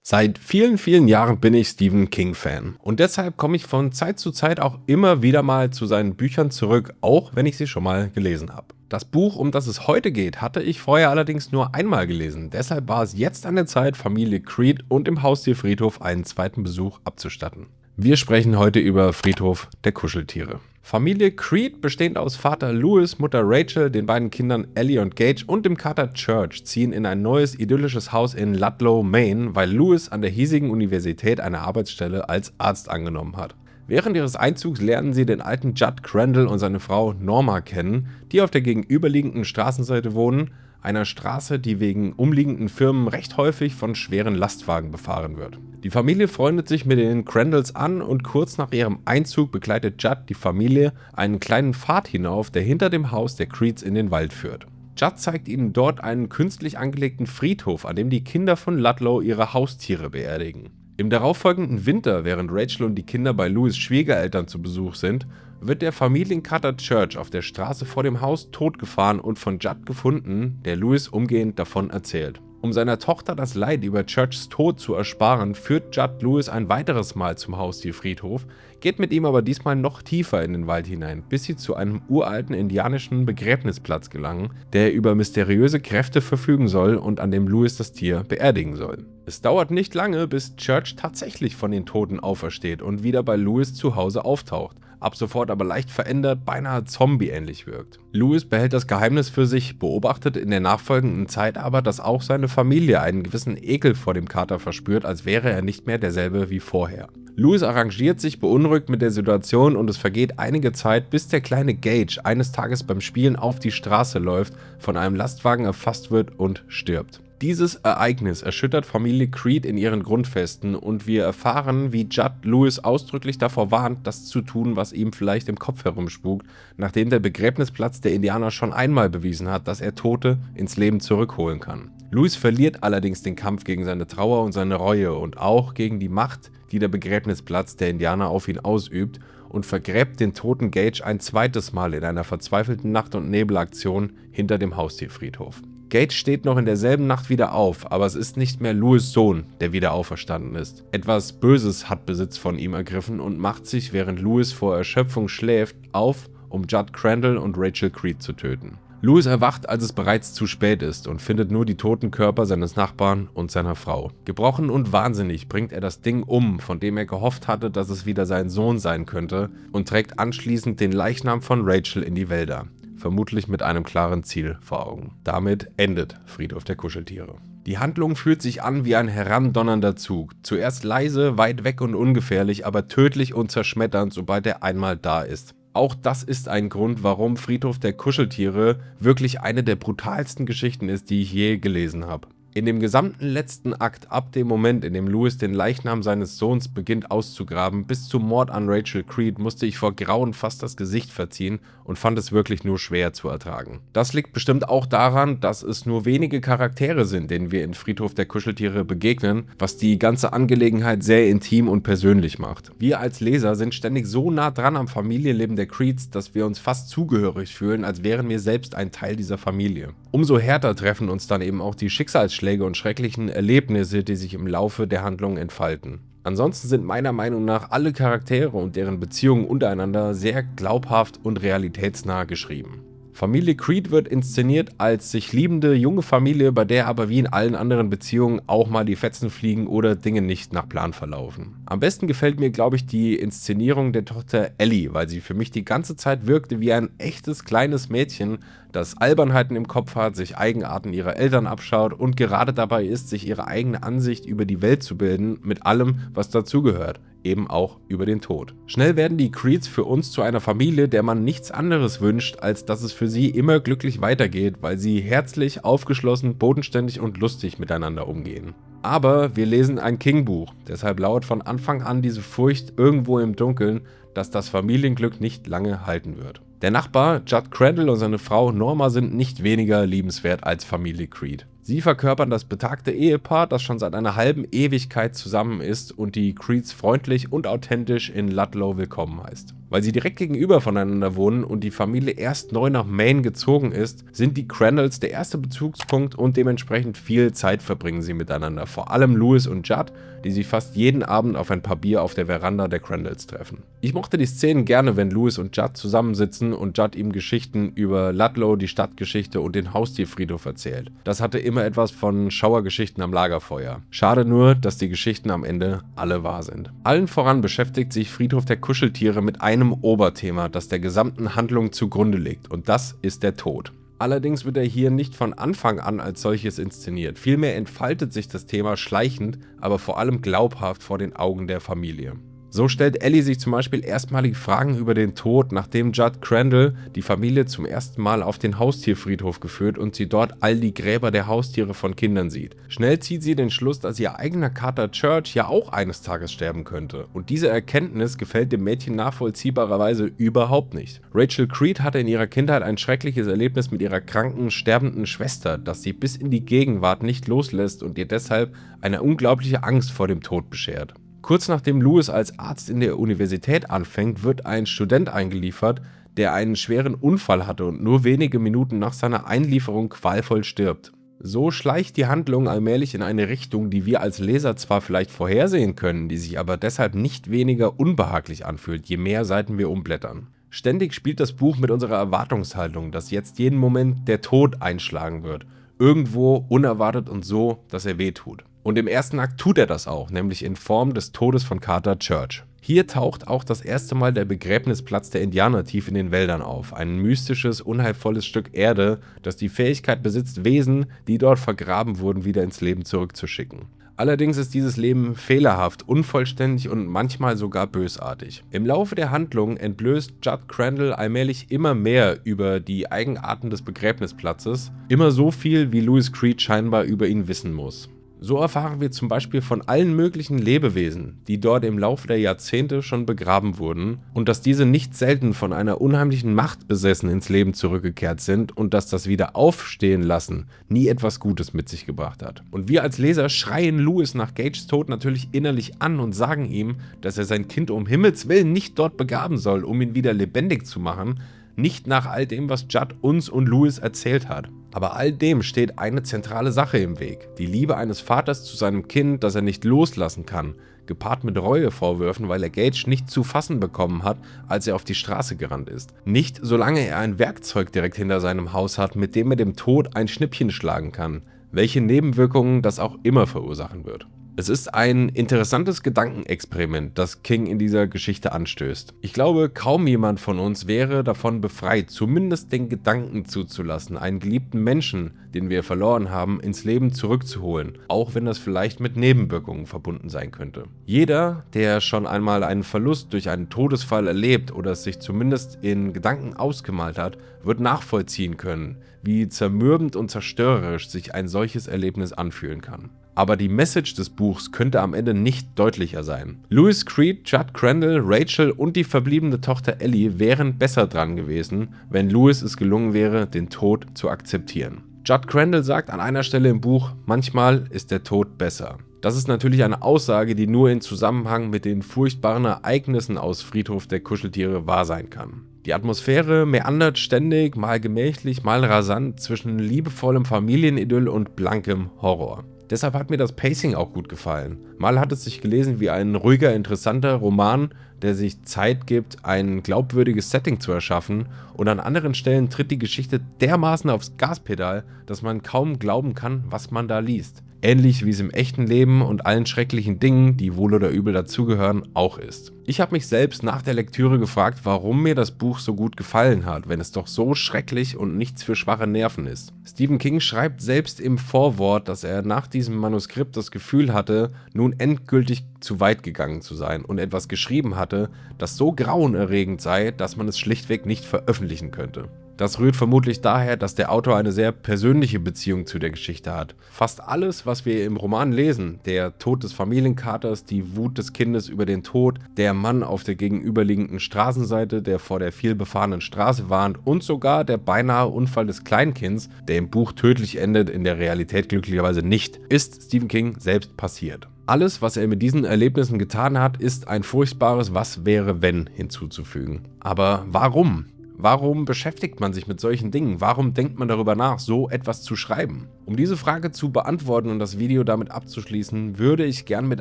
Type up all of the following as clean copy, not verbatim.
Seit vielen, vielen Jahren bin ich Stephen King-Fan und deshalb komme ich von Zeit zu Zeit auch immer wieder mal zu seinen Büchern zurück, auch wenn ich sie schon mal gelesen habe. Das Buch, um das es heute geht, hatte ich vorher allerdings nur einmal gelesen. Deshalb war es jetzt an der Zeit, Familie Creed und im Haustierfriedhof einen zweiten Besuch abzustatten. Wir sprechen heute über Friedhof der Kuscheltiere. Familie Creed, bestehend aus Vater Louis, Mutter Rachel, den beiden Kindern Ellie und Gage und dem Kater Church, ziehen in ein neues idyllisches Haus in Ludlow, Maine, weil Louis an der hiesigen Universität eine Arbeitsstelle als Arzt angenommen hat. Während ihres Einzugs lernen sie den alten Judd Crandall und seine Frau Norma kennen, die auf der gegenüberliegenden Straßenseite wohnen, einer Straße, die wegen umliegenden Firmen recht häufig von schweren Lastwagen befahren wird. Die Familie freundet sich mit den Crandalls an und kurz nach ihrem Einzug begleitet Judd die Familie einen kleinen Pfad hinauf, der hinter dem Haus der Creeds in den Wald führt. Judd zeigt ihnen dort einen künstlich angelegten Friedhof, an dem die Kinder von Ludlow ihre Haustiere beerdigen. Im darauffolgenden Winter, während Rachel und die Kinder bei Louis' Schwiegereltern zu Besuch sind, wird der Familienkater Church auf der Straße vor dem Haus totgefahren und von Judd gefunden, der Louis umgehend davon erzählt. Um seiner Tochter das Leid über Churchs Tod zu ersparen, führt Judd Louis ein weiteres Mal zum Haustierfriedhof, geht mit ihm aber diesmal noch tiefer in den Wald hinein, bis sie zu einem uralten indianischen Begräbnisplatz gelangen, der über mysteriöse Kräfte verfügen soll und an dem Louis das Tier beerdigen soll. Es dauert nicht lange, bis Church tatsächlich von den Toten aufersteht und wieder bei Louis zu Hause auftaucht, ab sofort aber leicht verändert, beinahe zombie-ähnlich wirkt. Louis behält das Geheimnis für sich, beobachtet in der nachfolgenden Zeit aber, dass auch seine Familie einen gewissen Ekel vor dem Kater verspürt, als wäre er nicht mehr derselbe wie vorher. Louis arrangiert sich beunruhigt mit der Situation und es vergeht einige Zeit, bis der kleine Gage eines Tages beim Spielen auf die Straße läuft, von einem Lastwagen erfasst wird und stirbt. Dieses Ereignis erschüttert Familie Creed in ihren Grundfesten und wir erfahren, wie Judd Louis ausdrücklich davor warnt, das zu tun, was ihm vielleicht im Kopf herumspukt, nachdem der Begräbnisplatz der Indianer schon einmal bewiesen hat, dass er Tote ins Leben zurückholen kann. Louis verliert allerdings den Kampf gegen seine Trauer und seine Reue und auch gegen die Macht, die der Begräbnisplatz der Indianer auf ihn ausübt, und vergräbt den toten Gage ein zweites Mal in einer verzweifelten Nacht- und Nebelaktion hinter dem Haustierfriedhof. Gage steht noch in derselben Nacht wieder auf, aber es ist nicht mehr Louis' Sohn, der wieder auferstanden ist. Etwas Böses hat Besitz von ihm ergriffen und macht sich, während Louis vor Erschöpfung schläft, auf, um Judd Crandall und Rachel Creed zu töten. Louis erwacht, als es bereits zu spät ist und findet nur die toten Körper seines Nachbarn und seiner Frau. Gebrochen und wahnsinnig bringt er das Ding um, von dem er gehofft hatte, dass es wieder sein Sohn sein könnte, und trägt anschließend den Leichnam von Rachel in die Wälder. Vermutlich mit einem klaren Ziel vor Augen. Damit endet Friedhof der Kuscheltiere. Die Handlung fühlt sich an wie ein herandonnernder Zug. Zuerst leise, weit weg und ungefährlich, aber tödlich und zerschmetternd, sobald er einmal da ist. Auch das ist ein Grund, warum Friedhof der Kuscheltiere wirklich eine der brutalsten Geschichten ist, die ich je gelesen habe. In dem gesamten letzten Akt, ab dem Moment, in dem Louis den Leichnam seines Sohns beginnt auszugraben, bis zum Mord an Rachel Creed, musste ich vor Grauen fast das Gesicht verziehen und fand es wirklich nur schwer zu ertragen. Das liegt bestimmt auch daran, dass es nur wenige Charaktere sind, denen wir in Friedhof der Kuscheltiere begegnen, was die ganze Angelegenheit sehr intim und persönlich macht. Wir als Leser sind ständig so nah dran am Familienleben der Creeds, dass wir uns fast zugehörig fühlen, als wären wir selbst ein Teil dieser Familie. Umso härter treffen uns dann eben auch die Schicksalsschläge und schrecklichen Erlebnisse, die sich im Laufe der Handlung entfalten. Ansonsten sind meiner Meinung nach alle Charaktere und deren Beziehungen untereinander sehr glaubhaft und realitätsnah geschrieben. Familie Creed wird inszeniert als sich liebende junge Familie, bei der aber wie in allen anderen Beziehungen auch mal die Fetzen fliegen oder Dinge nicht nach Plan verlaufen. Am besten gefällt mir, glaube ich, die Inszenierung der Tochter Ellie, weil sie für mich die ganze Zeit wirkte wie ein echtes kleines Mädchen, das Albernheiten im Kopf hat, sich Eigenarten ihrer Eltern abschaut und gerade dabei ist, sich ihre eigene Ansicht über die Welt zu bilden, mit allem, was dazugehört. Eben auch über den Tod. Schnell werden die Creeds für uns zu einer Familie, der man nichts anderes wünscht, als dass es für sie immer glücklich weitergeht, weil sie herzlich, aufgeschlossen, bodenständig und lustig miteinander umgehen. Aber wir lesen ein King-Buch, deshalb lauert von Anfang an diese Furcht irgendwo im Dunkeln, dass das Familienglück nicht lange halten wird. Der Nachbar, Judd Crandall, und seine Frau Norma sind nicht weniger liebenswert als Familie Creed. Sie verkörpern das betagte Ehepaar, das schon seit einer halben Ewigkeit zusammen ist und die Creeds freundlich und authentisch in Ludlow willkommen heißt. Weil sie direkt gegenüber voneinander wohnen und die Familie erst neu nach Maine gezogen ist, sind die Crandalls der erste Bezugspunkt und dementsprechend viel Zeit verbringen sie miteinander. Vor allem Louis und Judd, die sich fast jeden Abend auf ein paar Bier auf der Veranda der Crandalls treffen. Ich mochte die Szenen gerne, wenn Louis und Judd zusammensitzen und Judd ihm Geschichten über Ludlow, die Stadtgeschichte und den Haustierfriedhof erzählt. Das hatte immer etwas von Schauergeschichten am Lagerfeuer. Schade nur, dass die Geschichten am Ende alle wahr sind. Allen voran beschäftigt sich Friedhof der Kuscheltiere mit einem Oberthema, das der gesamten Handlung zugrunde liegt, und das ist der Tod. Allerdings wird er hier nicht von Anfang an als solches inszeniert. Vielmehr entfaltet sich das Thema schleichend, aber vor allem glaubhaft vor den Augen der Familie. So stellt Ellie sich zum Beispiel erstmalig Fragen über den Tod, nachdem Judd Crandall die Familie zum ersten Mal auf den Haustierfriedhof geführt und sie dort all die Gräber der Haustiere von Kindern sieht. Schnell zieht sie den Schluss, dass ihr eigener Kater Church ja auch eines Tages sterben könnte. Und diese Erkenntnis gefällt dem Mädchen nachvollziehbarerweise überhaupt nicht. Rachel Creed hatte in ihrer Kindheit ein schreckliches Erlebnis mit ihrer kranken, sterbenden Schwester, das sie bis in die Gegenwart nicht loslässt und ihr deshalb eine unglaubliche Angst vor dem Tod beschert. Kurz nachdem Louis als Arzt in der Universität anfängt, wird ein Student eingeliefert, der einen schweren Unfall hatte und nur wenige Minuten nach seiner Einlieferung qualvoll stirbt. So schleicht die Handlung allmählich in eine Richtung, die wir als Leser zwar vielleicht vorhersehen können, die sich aber deshalb nicht weniger unbehaglich anfühlt, je mehr Seiten wir umblättern. Ständig spielt das Buch mit unserer Erwartungshaltung, dass jetzt jeden Moment der Tod einschlagen wird. Irgendwo unerwartet und so, dass er wehtut. Und im ersten Akt tut er das auch, nämlich in Form des Todes von Carter Church. Hier taucht auch das erste Mal der Begräbnisplatz der Indianer tief in den Wäldern auf. Ein mystisches, unheilvolles Stück Erde, das die Fähigkeit besitzt, Wesen, die dort vergraben wurden, wieder ins Leben zurückzuschicken. Allerdings ist dieses Leben fehlerhaft, unvollständig und manchmal sogar bösartig. Im Laufe der Handlung entblößt Judd Crandall allmählich immer mehr über die Eigenarten des Begräbnisplatzes, immer so viel, wie Louis Creed scheinbar über ihn wissen muss. So erfahren wir zum Beispiel von allen möglichen Lebewesen, die dort im Laufe der Jahrzehnte schon begraben wurden und dass diese nicht selten von einer unheimlichen Macht besessen ins Leben zurückgekehrt sind und dass das Wiederaufstehen lassen nie etwas Gutes mit sich gebracht hat. Und wir als Leser schreien Louis nach Gages Tod natürlich innerlich an und sagen ihm, dass er sein Kind um Himmels Willen nicht dort begraben soll, um ihn wieder lebendig zu machen, nicht nach all dem, was Judd uns und Louis erzählt hat. Aber all dem steht eine zentrale Sache im Weg. Die Liebe eines Vaters zu seinem Kind, das er nicht loslassen kann, gepaart mit Reuevorwürfen, weil er Gage nicht zu fassen bekommen hat, als er auf die Straße gerannt ist. Nicht solange er ein Werkzeug direkt hinter seinem Haus hat, mit dem er dem Tod ein Schnippchen schlagen kann, welche Nebenwirkungen das auch immer verursachen wird. Es ist ein interessantes Gedankenexperiment, das King in dieser Geschichte anstößt. Ich glaube, kaum jemand von uns wäre davon befreit, zumindest den Gedanken zuzulassen, einen geliebten Menschen, den wir verloren haben, ins Leben zurückzuholen, auch wenn das vielleicht mit Nebenwirkungen verbunden sein könnte. Jeder, der schon einmal einen Verlust durch einen Todesfall erlebt oder es sich zumindest in Gedanken ausgemalt hat, wird nachvollziehen können, wie zermürbend und zerstörerisch sich ein solches Erlebnis anfühlen kann. Aber die Message des Buchs könnte am Ende nicht deutlicher sein. Louis Creed, Judd Crandall, Rachel und die verbliebene Tochter Ellie wären besser dran gewesen, wenn Louis es gelungen wäre, den Tod zu akzeptieren. Judd Crandall sagt an einer Stelle im Buch, manchmal ist der Tod besser. Das ist natürlich eine Aussage, die nur in Zusammenhang mit den furchtbaren Ereignissen aus Friedhof der Kuscheltiere wahr sein kann. Die Atmosphäre meandert ständig, mal gemächlich, mal rasant zwischen liebevollem Familienidyll und blankem Horror. Deshalb hat mir das Pacing auch gut gefallen. Mal hat es sich gelesen wie ein ruhiger, interessanter Roman, der sich Zeit gibt, ein glaubwürdiges Setting zu erschaffen, und an anderen Stellen tritt die Geschichte dermaßen aufs Gaspedal, dass man kaum glauben kann, was man da liest. Ähnlich wie es im echten Leben und allen schrecklichen Dingen, die wohl oder übel dazugehören, auch ist. Ich habe mich selbst nach der Lektüre gefragt, warum mir das Buch so gut gefallen hat, wenn es doch so schrecklich und nichts für schwache Nerven ist. Stephen King schreibt selbst im Vorwort, dass er nach diesem Manuskript das Gefühl hatte, nun endgültig zu weit gegangen zu sein und etwas geschrieben hatte, das so grauenerregend sei, dass man es schlichtweg nicht veröffentlichen könnte. Das rührt vermutlich daher, dass der Autor eine sehr persönliche Beziehung zu der Geschichte hat. Fast alles, was wir im Roman lesen, der Tod des Familienkaters, die Wut des Kindes über den Tod, der Mann auf der gegenüberliegenden Straßenseite, der vor der vielbefahrenen Straße warnt und sogar der beinahe Unfall des Kleinkinds, der im Buch tödlich endet, in der Realität glücklicherweise nicht, ist Stephen King selbst passiert. Alles, was er mit diesen Erlebnissen getan hat, ist ein furchtbares Was wäre wenn hinzuzufügen. Aber warum? Warum beschäftigt man sich mit solchen Dingen? Warum denkt man darüber nach, so etwas zu schreiben? Um diese Frage zu beantworten und das Video damit abzuschließen, würde ich gern mit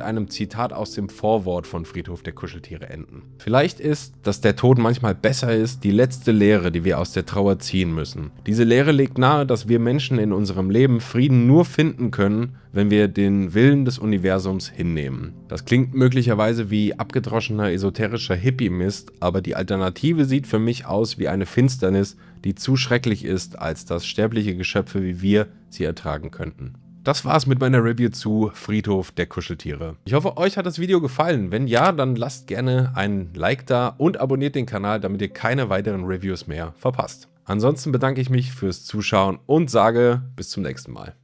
einem Zitat aus dem Vorwort von Friedhof der Kuscheltiere enden. Vielleicht ist, dass der Tod manchmal besser ist, die letzte Lehre, die wir aus der Trauer ziehen müssen. Diese Lehre legt nahe, dass wir Menschen in unserem Leben Frieden nur finden können, wenn wir den Willen des Universums hinnehmen. Das klingt möglicherweise wie abgedroschener esoterischer Hippie-Mist, aber die Alternative sieht für mich aus wie eine Finsternis, die zu schrecklich ist, als dass sterbliche Geschöpfe wie wir sie ertragen könnten. Das war's mit meiner Review zu Friedhof der Kuscheltiere. Ich hoffe, euch hat das Video gefallen. Wenn ja, dann lasst gerne ein Like da und abonniert den Kanal, damit ihr keine weiteren Reviews mehr verpasst. Ansonsten bedanke ich mich fürs Zuschauen und sage bis zum nächsten Mal.